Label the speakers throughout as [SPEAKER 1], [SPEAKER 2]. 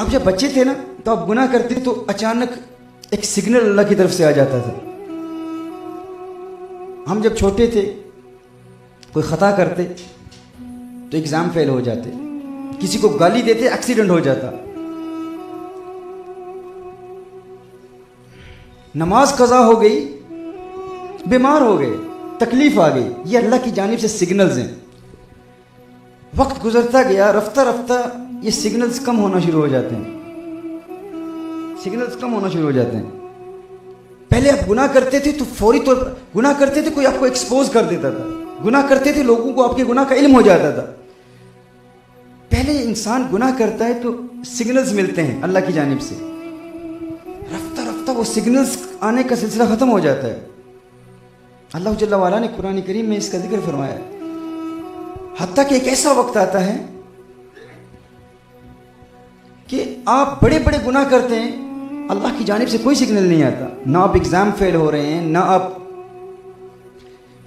[SPEAKER 1] آپ جب بچے تھے نا تو آپ گناہ کرتے تو اچانک ایک سگنل اللہ کی طرف سے آ جاتا تھا. ہم جب چھوٹے تھے کوئی خطا کرتے تو ایگزام فیل ہو جاتے, کسی کو گالی دیتے ایکسیڈنٹ ہو جاتا, نماز قضا ہو گئی, بیمار ہو گئے, تکلیف آ گئی. یہ اللہ کی جانب سے سگنلز ہیں. وقت گزرتا گیا, رفتہ رفتہ یہ سگنلز کم ہونا شروع ہو جاتے ہیں, سگنلز کم ہونا شروع ہو جاتے ہیں. پہلے آپ گناہ کرتے تھے تو فوری طور پر گناہ کرتے تھے, کوئی آپ کو ایکسپوز کر دیتا تھا. گناہ کرتے تھے, لوگوں کو آپ کے گناہ کا علم ہو جاتا تھا. پہلے انسان گناہ کرتا ہے تو سگنلز ملتے ہیں اللہ کی جانب سے, رفتہ رفتہ وہ سگنلز آنے کا سلسلہ ختم ہو جاتا ہے. اللہ جل وعلا نے قرآن کریم میں اس کا ذکر فرمایا ہے. حتیٰ کہ ایک ایسا وقت آتا ہے کہ آپ بڑے بڑے گناہ کرتے ہیں, اللہ کی جانب سے کوئی سگنل نہیں آتا. نہ آپ ایگزام فیل ہو رہے ہیں, نہ آپ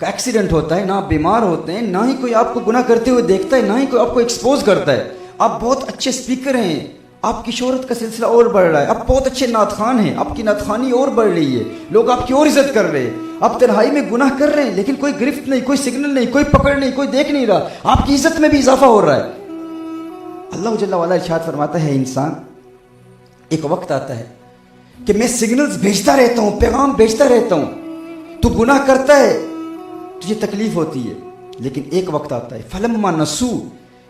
[SPEAKER 1] کا ایکسیڈنٹ ہوتا ہے, نہ آپ بیمار ہوتے ہیں, نہ ہی کوئی آپ کو گناہ کرتے ہوئے دیکھتا ہے, نہ ہی کوئی آپ کو ایکسپوز کرتا ہے. آپ بہت اچھے اسپیکر ہیں, آپ کی شہرت کا سلسلہ اور بڑھ رہا ہے, آپ بہت اچھے نعت خوان ہیں, آپ کی نعت خوانی اور بڑھ رہی ہے, لوگ آپ کی اور عزت کر رہے ہیں. آپ تنہائی میں گناہ کر رہے ہیں لیکن کوئی گرفت نہیں, کوئی سگنل نہیں, کوئی پکڑ نہیں, کوئی دیکھ نہیں رہا, آپ کی عزت میں بھی اضافہ ہو رہا ہے. اللہ جل وعلا ارشاد فرماتا ہے, انسان ایک وقت آتا ہے کہ میں سگنلز بھیجتا رہتا ہوں, پیغام بھیجتا رہتا ہوں, تو گناہ کرتا ہے تجھے تکلیف ہوتی ہے, لیکن ایک وقت آتا ہے فلما نسو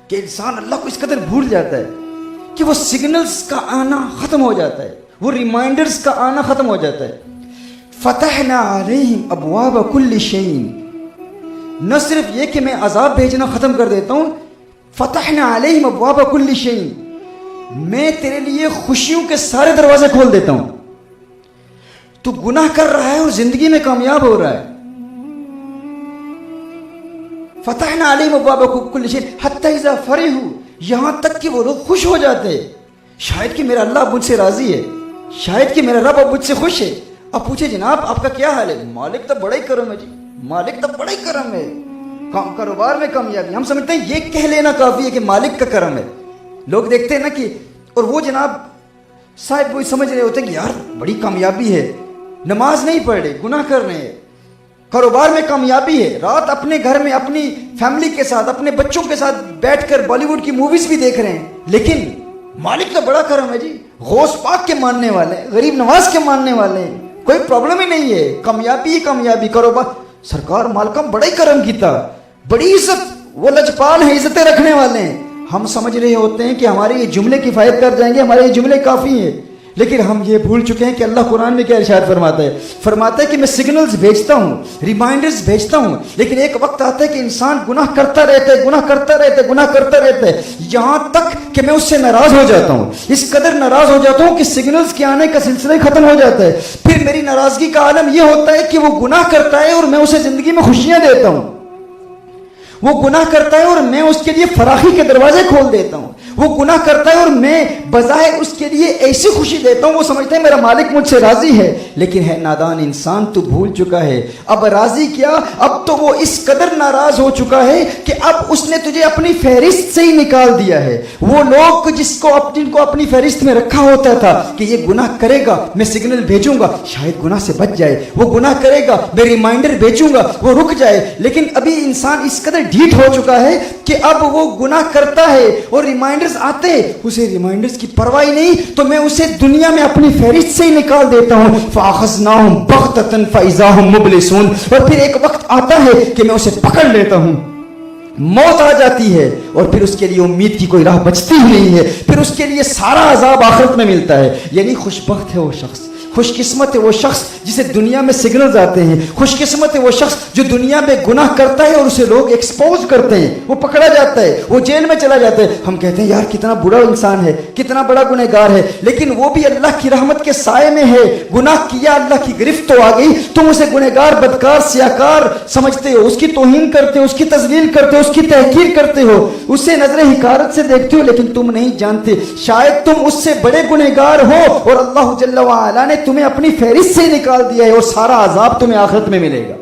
[SPEAKER 1] کہ انسان اللہ کو اس قدر بھول جاتا ہے کہ وہ سگنلز کا آنا ختم ہو جاتا ہے, وہ ریمائنڈرز کا آنا ختم ہو جاتا ہے. فتحنا علیہم ابواب کل شیء, نہ صرف یہ کہ میں عذاب بھیجنا ختم کر دیتا ہوں, فتحنا علیہم ابواب کل شیء, میں تیرے لیے خوشیوں کے سارے دروازے کھول دیتا ہوں. تو گناہ کر رہا ہے اور زندگی میں کامیاب ہو رہا ہے. فتحنا علیہم ابواب کل شیء حتی اذا فرحوا, یہاں تک کہ وہ لوگ خوش ہو جاتے ہیں. شاید کہ میرا اللہ مجھ سے راضی ہے, شاید کہ میرا رب اب مجھ سے خوش ہے. اب پوچھے جناب آپ کا کیا حال ہے؟ مالک تو بڑا ہی کرم ہے جی, مالک تو بڑا ہی کرم ہے, کاروبار میں کامیابی. ہم سمجھتے ہیں یہ کہہ لینا کافی ہے کہ مالک کا کرم ہے. لوگ دیکھتے ہیں نا کہ, اور وہ جناب صاحب وہ سمجھ رہے ہوتے ہیں کہ یار بڑی کامیابی ہے, نماز نہیں پڑھ رہے, گناہ کر رہے ہیں, کاروبار میں کامیابی ہے, رات اپنے گھر میں اپنی فیملی کے ساتھ اپنے بچوں کے ساتھ بیٹھ کر بالی ووڈ کی موویز بھی دیکھ رہے ہیں, لیکن مالک تو بڑا کرم ہے جی, غوث پاک کے ماننے والے ہیں, غریب نواز کے ماننے والے ہیں, کوئی پرابلم ہی نہیں ہے, کامیابی ہی کامیابی. کاروبار سرکار مالکم بڑا ہی کرم کیتا, بڑی عزت, وہ لجپال ہیں, عزتیں رکھنے والے ہیں. ہم سمجھ رہے ہوتے ہیں کہ ہمارے یہ جملے کفایت کر جائیں گے, ہمارے یہ جملے کافی ہیں, لیکن ہم یہ بھول چکے ہیں کہ اللہ قرآن میں کیا ارشاد فرماتا ہے. فرماتا ہے کہ میں سگنلز بھیجتا ہوں, ریمائنڈرز بھیجتا ہوں, لیکن ایک وقت آتا ہے کہ انسان گناہ کرتا رہتا ہے, گناہ کرتا رہتا ہے, گناہ کرتا رہتا ہے, یہاں تک کہ میں اس سے ناراض ہو جاتا ہوں, اس قدر ناراض ہو جاتا ہوں کہ سگنلز کے آنے کا سلسلہ ہی ختم ہو جاتا ہے. پھر میری ناراضگی کا عالم یہ ہوتا ہے کہ وہ گناہ کرتا ہے اور میں اسے زندگی میں خوشیاں دیتا ہوں, وہ گناہ کرتا ہے اور میں اس کے لیے فراخی کے دروازے کھول دیتا ہوں, وہ گناہ کرتا ہے اور میں بظاہر اس کے لیے ایسی خوشی دیتا ہوں, وہ سمجھتا ہے میرا مالک مجھ سے راضی ہے, لیکن ہے نادان انسان, تو بھول چکا ہے اب راضی کیا, اب تو وہ اس قدر ناراض ہو چکا ہے کہ اب اس نے تجھے اپنی فہرست سے ہی نکال دیا ہے. وہ لوگ جن کو اپنی فہرست میں رکھا ہوتا تھا کہ یہ گناہ کرے گا میں سگنل بھیجوں گا شاید گناہ سے بچ جائے, وہ گناہ کرے گا میں ریمائنڈر بھیجوں گا وہ رک جائے, لیکن ابھی انسان اس قدر ڈھیٹ ہو چکا ہے کہ اب وہ گناہ کرتا ہے اور ریمائنڈرز آتے, اسے ریمائنڈرز کی پرواہ نہیں, تو میں اسے دنیا میں اپنی فہرست سے ہی نکال دیتا ہوں. فَأَخَذْنَاهُمْ بَغْتَةً فَإِذَا هُمْ مُبْلِسُونَ, اور پھر ایک وقت آتا ہے کہ میں اسے پکڑ لیتا ہوں, موت آ جاتی ہے اور پھر اس کے لیے امید کی کوئی راہ بچتی ہی نہیں ہے, پھر اس کے لیے سارا عذاب آخرت میں ملتا ہے. یعنی خوش بخت ہے وہ شخص, خوش قسمت ہے وہ شخص جسے دنیا میں سگنلز آتے ہیں, خوش قسمت ہے وہ شخص جو دنیا میں گناہ کرتا ہے اور اسے لوگ ایکسپوز کرتے ہیں, وہ پکڑا جاتا ہے, وہ جیل میں چلا جاتا ہے. ہم کہتے ہیں یار کتنا برا انسان ہے, کتنا بڑا گنہگار ہے, لیکن وہ بھی اللہ کی رحمت کے سائے میں ہے. گناہ کیا, اللہ کی گرفت تو آ گئی, تم اسے گنہگار, بدکار, سیاکار سمجھتے ہو, اس کی توہین کرتے ہو, اس کی تذلیل کرتے ہو, اس کی تحقیر کرتے ہو, اسے نظر حقارت سے دیکھتے ہو, لیکن تم نہیں جانتے شاید تم اس سے بڑے گنہگار ہو اور اللہ جل وعلا نے تمہیں اپنی فہرست سے نکال دیا ہے اور سارا عذاب تمہیں آخرت میں ملے گا.